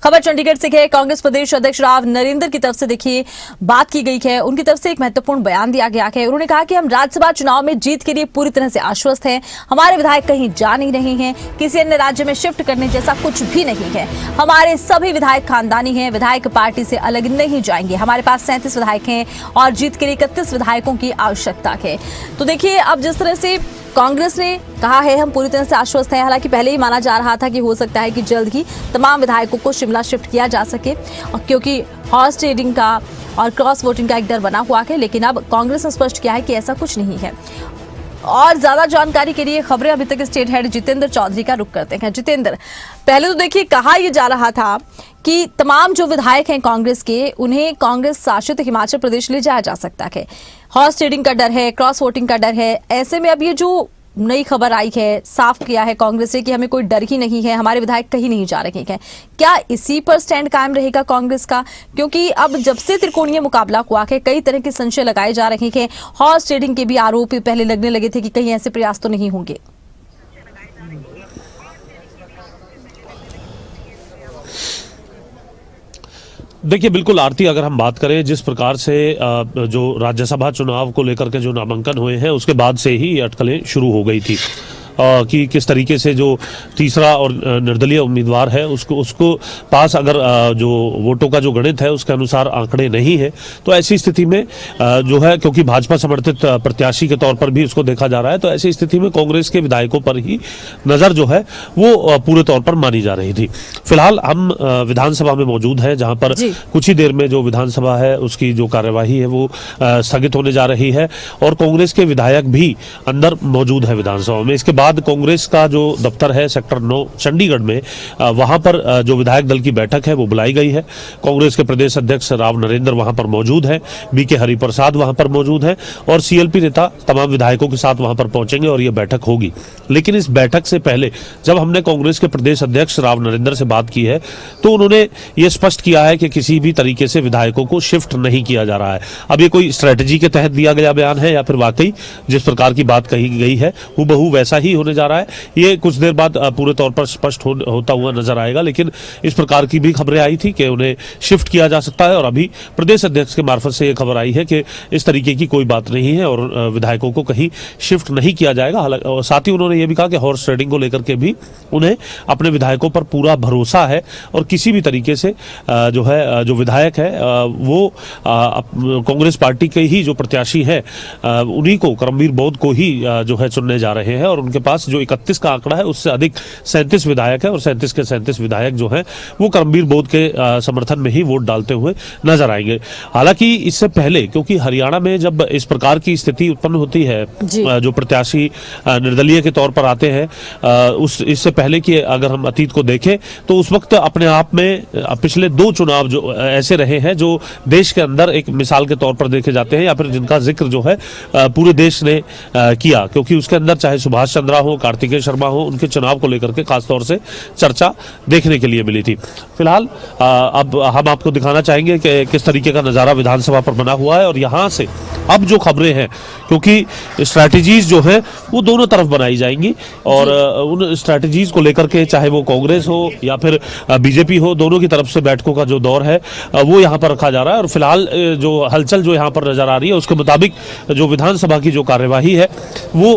खबर चंडीगढ़ से है। कांग्रेस प्रदेश अध्यक्ष राव नरेंद्र की तरफ से देखिए बात की गई है। उनकी तरफ से एक महत्वपूर्ण बयान दिया गया है। उन्होंने कहा कि हम राज्यसभा चुनाव में जीत के लिए पूरी तरह से आश्वस्त हैं। हमारे विधायक कहीं जा नहीं रहे हैं, किसी अन्य राज्य में शिफ्ट करने जैसा कुछ भी नहीं है। हमारे सभी विधायक खानदानी हैं, विधायक पार्टी से अलग नहीं जाएंगे। हमारे पास 37 विधायक हैं और जीत के लिए 31 विधायकों की आवश्यकता है। तो देखिए अब जिस तरह से कांग्रेस ने कहा है हम पूरी तरह से आश्वस्त हैं। हालांकि पहले ही माना जा रहा था कि हो सकता है कि जल्द ही तमाम विधायकों को शिमला शिफ्ट किया जा सके, क्योंकि हॉर्स ट्रेडिंग का और क्रॉस वोटिंग का एक डर बना हुआ है। लेकिन अब कांग्रेस ने स्पष्ट किया है कि ऐसा कुछ नहीं है। और ज्यादा जानकारी के लिए खबरें अभी तक स्टेट हेड जितेंद्र चौधरी का रुख करते हैं। जितेंद्र, पहले तो देखिए कहा यह जा रहा था कि तमाम जो विधायक हैं कांग्रेस के, उन्हें कांग्रेस शासित हिमाचल प्रदेश ले जाया जा सकता है। हॉर्स ट्रेडिंग का डर है, क्रॉस वोटिंग का डर है। ऐसे में अब ये जो नई खबर आई है, साफ किया है कांग्रेस से कि हमें कोई डर ही नहीं है, हमारे विधायक कहीं नहीं जा रहे हैं, क्या इसी पर स्टैंड कायम रहेगा कांग्रेस का? क्योंकि अब जब से त्रिकोणीय मुकाबला हुआ है, कई तरह के संशय लगाए जा रहे हैं। हॉर्स ट्रेडिंग के भी आरोप पहले लगने लगे थे कि कहीं ऐसे प्रयास तो नहीं होंगे। देखिए बिल्कुल आरती, अगर हम बात करें जिस प्रकार से जो राज्यसभा चुनाव को लेकर के जो नामांकन हुए हैं उसके बाद से ही अटकलें शुरू हो गई थी कि किस तरीके से जो तीसरा और निर्दलीय उम्मीदवार है उसको पास अगर जो वोटों का जो गणित है उसके अनुसार आंकड़े नहीं है, तो ऐसी स्थिति में जो है, क्योंकि भाजपा समर्थित प्रत्याशी के तौर पर भी उसको देखा जा रहा है, तो ऐसी स्थिति में कांग्रेस के विधायकों पर ही नजर जो है वो पूरे तौर पर मानी जा रही थी। फिलहाल हम विधानसभा में मौजूद है, जहां पर कुछ ही देर में जो विधानसभा है उसकी जो कार्यवाही है वो स्थगित होने जा रही है और कांग्रेस के विधायक भी अंदर मौजूद है विधानसभा में। इसके बाद कांग्रेस का जो दफ्तर है सेक्टर 9 चंडीगढ़ में, वहां पर जो विधायक दल की बैठक है वो बुलाई गई है। कांग्रेस के प्रदेश अध्यक्ष राव नरेंद्र वहां पर मौजूद हैं, बीके हरिप्रसाद वहां पर मौजूद हैं और सीएलपी नेता तमाम विधायकों के साथ वहां पर पहुंचेंगे और यह बैठक होगी। लेकिन इस बैठक से पहले जब हमने कांग्रेस के प्रदेश अध्यक्ष राव नरेंद्र से बात की है तो उन्होंने ये स्पष्ट किया है कि किसी भी तरीके से विधायकों को शिफ्ट नहीं किया जा रहा है। अब ये कोई स्ट्रेटेजी के तहत दिया गया बयान है या फिर वाकई जिस प्रकार की बात कही गई है हूबहू वैसा ही होने जा रहा है, ये कुछ देर बाद पूरे तौर पर स्पष्ट होता हुआ नजर आएगा। लेकिन इस प्रकार की भी खबरें आई थी कि उन्हें शिफ्ट किया जा सकता है और अभी प्रदेश अध्यक्ष के मार्फत से यह खबर आई है कि इस तरीके की कोई बात नहीं है और विधायकों को कहीं शिफ्ट नहीं किया जाएगा। और साथ ही उन्होंने ये भी कहा कि हॉर्स ट्रेडिंग को लेकर के भी उन्हें अपने विधायकों पर पूरा भरोसा है और किसी भी तरीके से जो है जो विधायक है वो कांग्रेस पार्टी के ही जो प्रत्याशी है उन्हीं को, करमवीर बौद्ध को ही जो है चुनने जा रहे हैं और उनके पास जो 31 का आंकड़ा है उससे अधिक 37 विधायक है और 37 के 37 विधायक जो है वो करमवीर बौद्ध के समर्थन में ही वोट डालते हुए नजर आएंगे। हालांकि इससे पहले, क्योंकि हरियाणा में जब इस प्रकार की स्थिति उत्पन्न होती है, जो प्रत्याशी निर्दलीय के तौर पर आते हैं, इससे पहले कि अगर हम अतीत को देखें तो उस वक्त अपने आप में पिछले 2 चुनाव जो ऐसे रहे हैं जो देश के अंदर एक मिसाल के तौर पर देखे जाते हैं या फिर जिनका जिक्र जो है पूरे देश ने किया, क्योंकि उसके अंदर चाहे सुभाष चंद्रा हो, कार्तिकेय शर्मा हो, उनके चुनाव को लेकर के खासतौर से चर्चा देखने के लिए मिली थी। फिलहाल अब हम आपको दिखाना चाहेंगे कि किस तरीके का नजारा विधानसभा पर बना हुआ है और यहां से अब जो खबरें हैं, क्योंकि स्ट्रैटेजीज जो है वो दोनों तरफ बनाई जाएंगी और उन स्ट्रैटेजीज को लेकर के चाहे वो कांग्रेस हो या फिर बीजेपी हो, दोनों की तरफ से बैठकों का जो दौर है वो यहाँ पर रखा जा रहा है। और फिलहाल जो हलचल जो यहाँ पर नजर आ रही है उसके मुताबिक जो विधानसभा की जो कार्यवाही है वो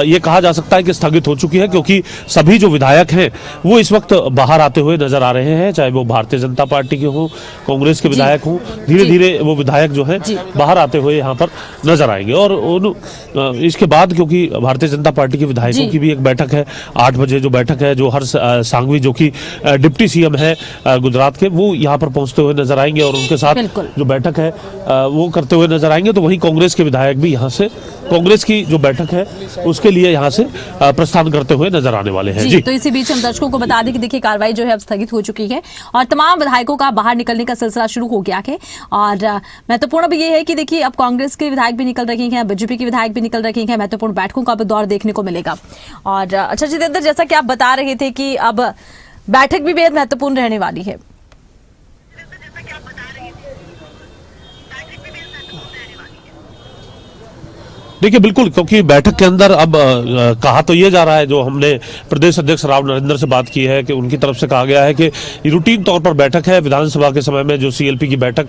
ये कहा जा सकता है कि स्थगित हो चुकी है, क्योंकि सभी जो विधायक हैं वो इस वक्त बाहर आते हुए नजर आ रहे हैं, चाहे वो भारतीय जनता पार्टी के हो, कांग्रेस के विधायक हो। धीरे धीरे वो विधायक जो है बाहर आते हुए यहाँ पर नजर आएंगे और इसके बाद क्योंकि भारतीय जनता पार्टी के विधायकों की भी एक बैठक है 8 बजे, जो बैठक है जो हर्ष सांघवी जो कि डिप्टी सीएम है गुजरात के, वो यहाँ पर पहुंचते हुए नजर आएंगे और उनके साथ जो बैठक है वो करते हुए नजर आएंगे। तो वहीं कांग्रेस के विधायक भी यहाँ से कांग्रेस की जो बैठक है उसके लिए यहाँ से प्रस्थान करते हुए नजर आने वाले हैं। जी, तो इसी बीच हम दर्शकों को बता दें कि देखिए कार्रवाई जो है अब स्थगित हो चुकी है और तमाम विधायकों का बाहर निकलने का सिलसिला शुरू हो गया है। और महत्वपूर्ण भी ये है कि देखिए अब कांग्रेस के विधायक भी निकल रहे हैं, बीजेपी के विधायक भी निकल रहे हैं। महत्वपूर्ण बैठकों का भी दौर देखने को मिलेगा। और अच्छा जितेंद्र, जैसा कि आप बता रहे थे कि अब बैठक भी बेहद महत्वपूर्ण रहने वाली है। देखिए बिल्कुल, क्योंकि बैठक के अंदर अब कहा तो ये जा रहा है, जो हमने प्रदेश अध्यक्ष राव नरेंद्र से बात की है, कि उनकी तरफ से कहा गया है कि रूटीन तौर पर बैठक है, विधानसभा के समय में जो सीएलपी की बैठक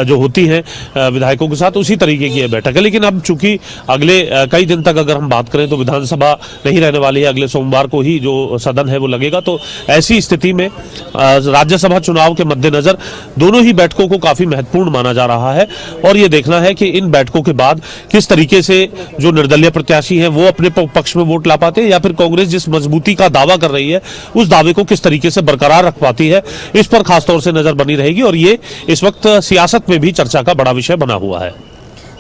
जो होती है विधायकों के साथ, उसी तरीके की बैठक है। लेकिन अब चूंकि अगले कई दिन तक अगर हम बात करें तो विधानसभा नहीं रहने वाली है, अगले सोमवार को ही जो सदन है वो लगेगा, तो ऐसी स्थिति में राज्यसभा चुनाव के मद्देनजर दोनों ही बैठकों को काफी महत्वपूर्ण माना जा रहा है, और ये देखना है कि इन बैठकों के बाद किस तरीके से जो निर्दलीय प्रत्याशी हैं वो अपने पक्ष में वोट ला पाते हैं, या फिर कांग्रेस जिस मजबूती का दावा कर रही है उस दावे को किस तरीके से बरकरार रख पाती है, इस पर खासतौर से नजर बनी रहेगी। और ये इस वक्त सियासत में भी चर्चा का बड़ा विषय बना हुआ है।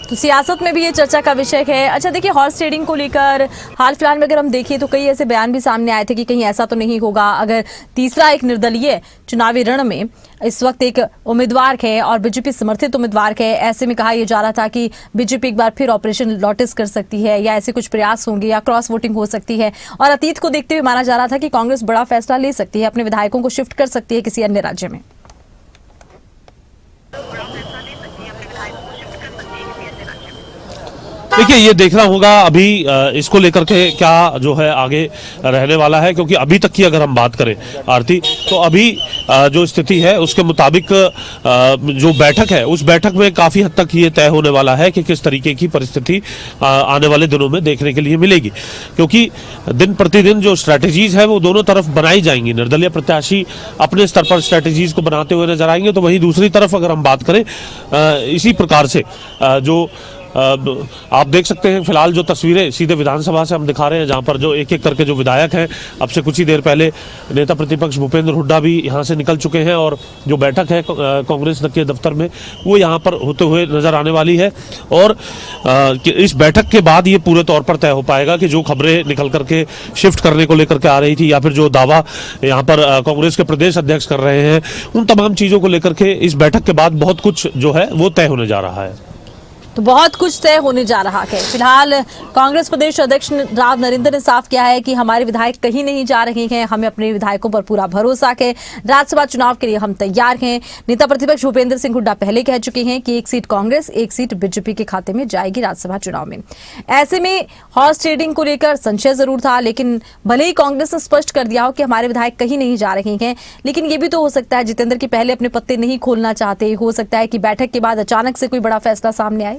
तो सियासत में भी ये चर्चा का विषय है। अच्छा देखिए, हॉर्स ट्रेडिंग को लेकर हाल फिलहाल में अगर हम देखें तो कई ऐसे बयान भी सामने आए थे कि कहीं ऐसा तो नहीं होगा, अगर तीसरा एक निर्दलीय चुनावी रण में इस वक्त एक उम्मीदवार है और बीजेपी समर्थित उम्मीदवार है, ऐसे में कहा यह जा रहा था कि बीजेपी एक बार फिर ऑपरेशन लॉटिस कर सकती है, या ऐसे कुछ प्रयास होंगे, या क्रॉस वोटिंग हो सकती है। और अतीत को देखते हुए माना जा रहा था कि कांग्रेस बड़ा फैसला ले सकती है, अपने विधायकों को शिफ्ट कर सकती है किसी अन्य राज्य में। देखिए ये देखना होगा अभी इसको लेकर के क्या जो है आगे रहने वाला है, क्योंकि अभी तक की अगर हम बात करें आरती, तो अभी जो स्थिति है उसके मुताबिक जो बैठक है उस बैठक में काफी हद तक ये तय होने वाला है कि किस तरीके की परिस्थिति आने वाले दिनों में देखने के लिए मिलेगी, क्योंकि दिन प्रतिदिन जो स्ट्रैटेजीज है वो दोनों तरफ बनाई जाएंगी। निर्दलीय प्रत्याशी अपने स्तर पर स्ट्रैटेजीज को बनाते हुए नजर आएंगे, तो वहीं दूसरी तरफ अगर हम बात करें इसी प्रकार से जो आप देख सकते हैं फिलहाल जो तस्वीरें सीधे विधानसभा से हम दिखा रहे हैं, जहां पर जो एक एक करके जो विधायक हैं, अब से कुछ ही देर पहले नेता प्रतिपक्ष भूपेंद्र हुड्डा भी यहां से निकल चुके हैं, और जो बैठक है कांग्रेस के दफ्तर में वो यहां पर होते हुए नजर आने वाली है। और इस बैठक के बाद ये पूरे तौर पर तय हो पाएगा कि जो खबरें निकल करके शिफ्ट करने को लेकर के आ रही थी, या फिर जो दावा यहाँ पर कांग्रेस के प्रदेश अध्यक्ष कर रहे हैं, उन तमाम चीजों को लेकर के इस बैठक के बाद बहुत कुछ जो है वो तय होने जा रहा है। तो बहुत कुछ तय होने जा रहा है। फिलहाल कांग्रेस प्रदेश अध्यक्ष राव नरेंद्र ने साफ किया है कि हमारे विधायक कहीं नहीं जा रहे हैं, हमें अपने विधायकों पर पूरा भरोसा है, राज्यसभा चुनाव के लिए हम तैयार हैं। नेता प्रतिपक्ष भूपेंद्र सिंह हुड्डा पहले कह चुके हैं कि एक सीट कांग्रेस, एक सीट बीजेपी के खाते में जाएगी राज्यसभा चुनाव में। ऐसे में हॉर्स ट्रेडिंग को लेकर संशय जरूर था, लेकिन भले ही कांग्रेस ने स्पष्ट कर दिया हो कि हमारे विधायक कहीं नहीं जा रहे हैं, लेकिन ये भी तो हो सकता है जितेंद्र की पहले अपने पत्ते नहीं खोलना चाहते, हो सकता है कि बैठक के बाद अचानक से कोई बड़ा फैसला सामने आए।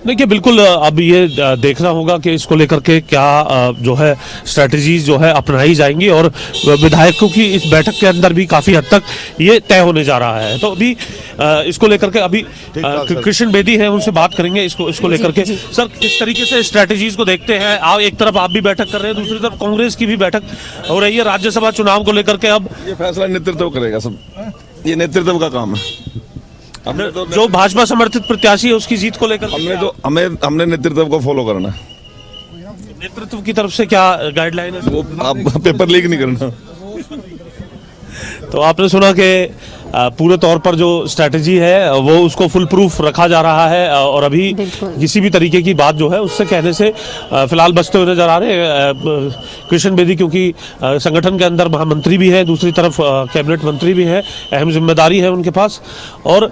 देखिए बिल्कुल अब ये देखना होगा कि इसको लेकर के क्या जो है स्ट्रेटजीज जो है अपनाई जाएंगी, और विधायकों की इस बैठक के अंदर भी काफी हद तक ये तय होने जा रहा है। तो अभी इसको लेकर के अभी कृष्ण बेदी है, उनसे बात करेंगे इसको लेकर के। सर, किस तरीके से स्ट्रेटजीज को देखते हैं आप? एक तरफ आप भी बैठक कर रहे हैं, दूसरी तरफ कांग्रेस की भी बैठक हो रही है राज्यसभा चुनाव को लेकर के। अब ये फैसला नेतृत्व करेगा, सब ये नेतृत्व का काम है। तो जो भाजपा समर्थित प्रत्याशी है उसकी जीत को लेकर हमने नेतृत्व को फॉलो करना है। नेतृत्व की तरफ से क्या गाइडलाइन है? वो आप पेपर लीक नहीं करना। तो आपने सुना कि पूरे तौर पर जो स्ट्रैटेजी है वो उसको फुल प्रूफ रखा जा रहा है, और अभी किसी भी तरीके की बात जो है उससे कहने से फिलहाल बचते हुए नजर आ रहे हैं कृष्ण बेदी, क्योंकि संगठन के अंदर महामंत्री भी है, दूसरी तरफ कैबिनेट मंत्री भी है, अहम जिम्मेदारी है उनके पास। और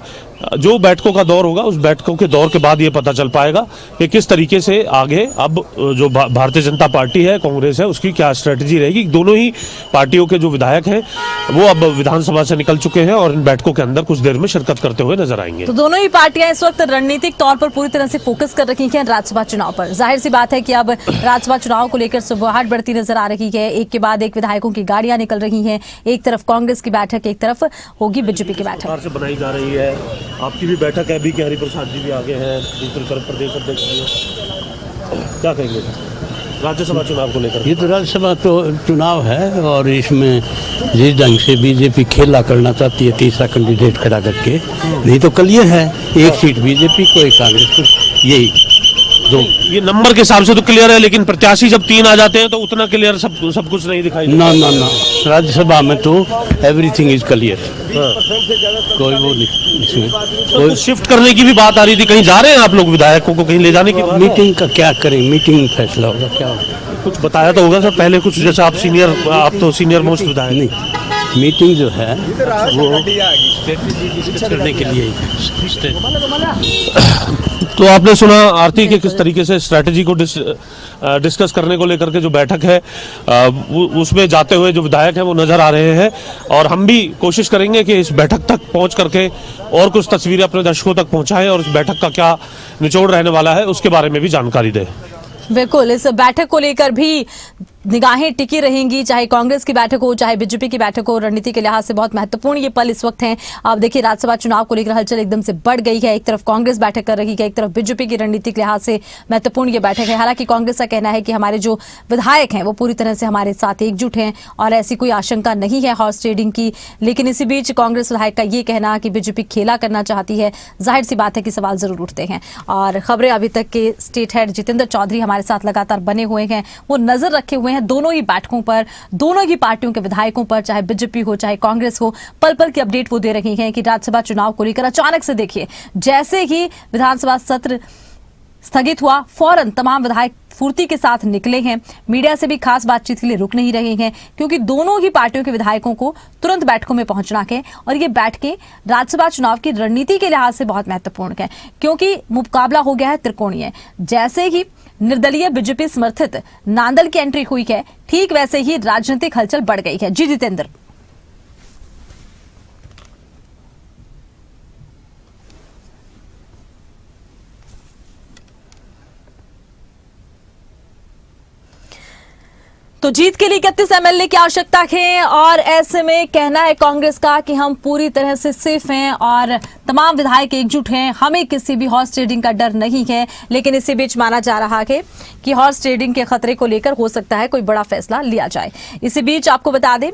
जो बैठकों का दौर होगा उस बैठकों के दौर के बाद ये पता चल पाएगा कि किस तरीके से आगे अब जो भारतीय जनता पार्टी है, कांग्रेस है, उसकी क्या स्ट्रेटजी रहेगी। दोनों ही पार्टियों के जो विधायक हैं वो अब विधानसभा से निकल चुके हैं और इन बैठकों के अंदर कुछ देर में शिरकत करते हुए नजर आएंगे। तो दोनों ही पार्टियां इस वक्त रणनीतिक तौर पर पूरी तरह से फोकस कर रही हैं राज्यसभा चुनाव पर। जाहिर सी बात है कि अब राज्यसभा चुनाव को लेकर सुबहाट बढ़ती नजर आ रही है, एक के बाद एक विधायकों की गाड़ियां निकल रही हैं, एक तरफ कांग्रेस की बैठक, एक तरफ होगी बीजेपी की बैठक से बनाई जा रही है। आपकी भी बैठक है, बी के हरिप्रसाद जी भी आगे हैं, दूसरी तरफ प्रदेश अध्यक्ष भी है, क्या कहेंगे राज्यसभा चुनाव को लेकर? ये तो राज्यसभा तो चुनाव है और इसमें जिस ढंग से बीजेपी खेला करना चाहती है तीसरा कैंडिडेट खड़ा करके, नहीं तो क्लियर है एक सीट बीजेपी को, एक कांग्रेस को, यही दो। ये नंबर के हिसाब से तो क्लियर है, लेकिन प्रत्याशी जब 3 आ जाते हैं तो उतना क्लियर सब कुछ नहीं दिखाई देता। ना राज्यसभा में तो एवरीथिंग इज क्लियर, कोई वो नहीं इसमें। तो शिफ्ट करने की भी बात आ रही थी, कहीं जा रहे हैं आप लोग विधायकों को कहीं ले जाने की? मीटिंग का क्या करें, मीटिंग में फैसला होगा, क्या होगा कुछ बताया तो होगा सर पहले कुछ, जैसे आप तो सीनियर मोस्ट विधायक नहीं मीटिंग जो है वो डिस्कस करने के लिए ही है। तो आपने सुना आरती के किस तरीके से स्ट्रैटेजी को डिस्कस करने को लेकर के जो बैठक है उसमें जाते हुए जो विधायक हैं वो नजर आ रहे हैं, और हम भी कोशिश करेंगे कि इस बैठक तक पहुंच करके और कुछ तस्वीरें अपने दर्शकों तक पहुंचाएं और इस बैठक का क्या निचोड़ रहने वाला है उसके बारे में भी जानकारी दें। बिल्कुल, इस बैठक को लेकर भी निगाहें टिकी रहेंगी, चाहे कांग्रेस की बैठक हो चाहे बीजेपी की बैठक हो। रणनीति के लिहाज से बहुत महत्वपूर्ण ये पल इस वक्त हैं। आप देखिए राज्यसभा चुनाव को लेकर हलचल एकदम से बढ़ गई है। एक तरफ कांग्रेस बैठक कर रही है, एक तरफ बीजेपी की रणनीति के लिहाज से महत्वपूर्ण ये बैठक है। हालांकि कांग्रेस का कहना है कि हमारे जो विधायक हैं वो पूरी तरह से हमारे साथ एकजुट हैं और ऐसी कोई आशंका नहीं है हॉर्स ट्रेडिंग की। लेकिन इसी बीच कांग्रेस विधायक का ये कहना कि बीजेपी खेला करना चाहती है, जाहिर सी बात है कि सवाल जरूर उठते हैं। और खबरें अभी तक के स्टेट हेड जितेंद्र चौधरी हमारे साथ लगातार बने हुए हैं, वो नजर रखे हुए हैं दोनों ही बैठकों पर, दोनों ही पार्टियों के विधायकों पर, चाहे बीजेपी हो चाहे कांग्रेस हो। पल पल की अपडेट वो दे रही हैं कि राज्यसभा चुनाव को लेकर अचानक से देखिए जैसे ही विधानसभा सत्र स्थगित हुआ फौरन तमाम विधायक फुर्ती के साथ निकले हैं। मीडिया से भी खास बातचीत के लिए रुक नहीं रहे हैं, क्योंकि दोनों ही पार्टियों के विधायकों को तुरंत बैठकों में पहुंचना है और ये बैठकें राज्यसभा चुनाव की रणनीति के लिहाज से बहुत महत्वपूर्ण है, क्योंकि मुकाबला हो गया है त्रिकोणीय। जैसे ही निर्दलीय बीजेपी समर्थित नांदल की एंट्री हुई है, ठीक वैसे ही राजनीतिक हलचल बढ़ गई है। जी जितेंद्र। तो जीत के लिए 31 एमएलए की आवश्यकता है और ऐसे में कहना है कांग्रेस का कि हम पूरी तरह से सेफ हैं और तमाम विधायक एकजुट हैं, हमें किसी भी हॉर्स ट्रेडिंग का डर नहीं है। लेकिन इसी बीच माना जा रहा है कि हॉर्स ट्रेडिंग के खतरे को लेकर हो सकता है कोई बड़ा फैसला लिया जाए। इसी बीच आपको बता दें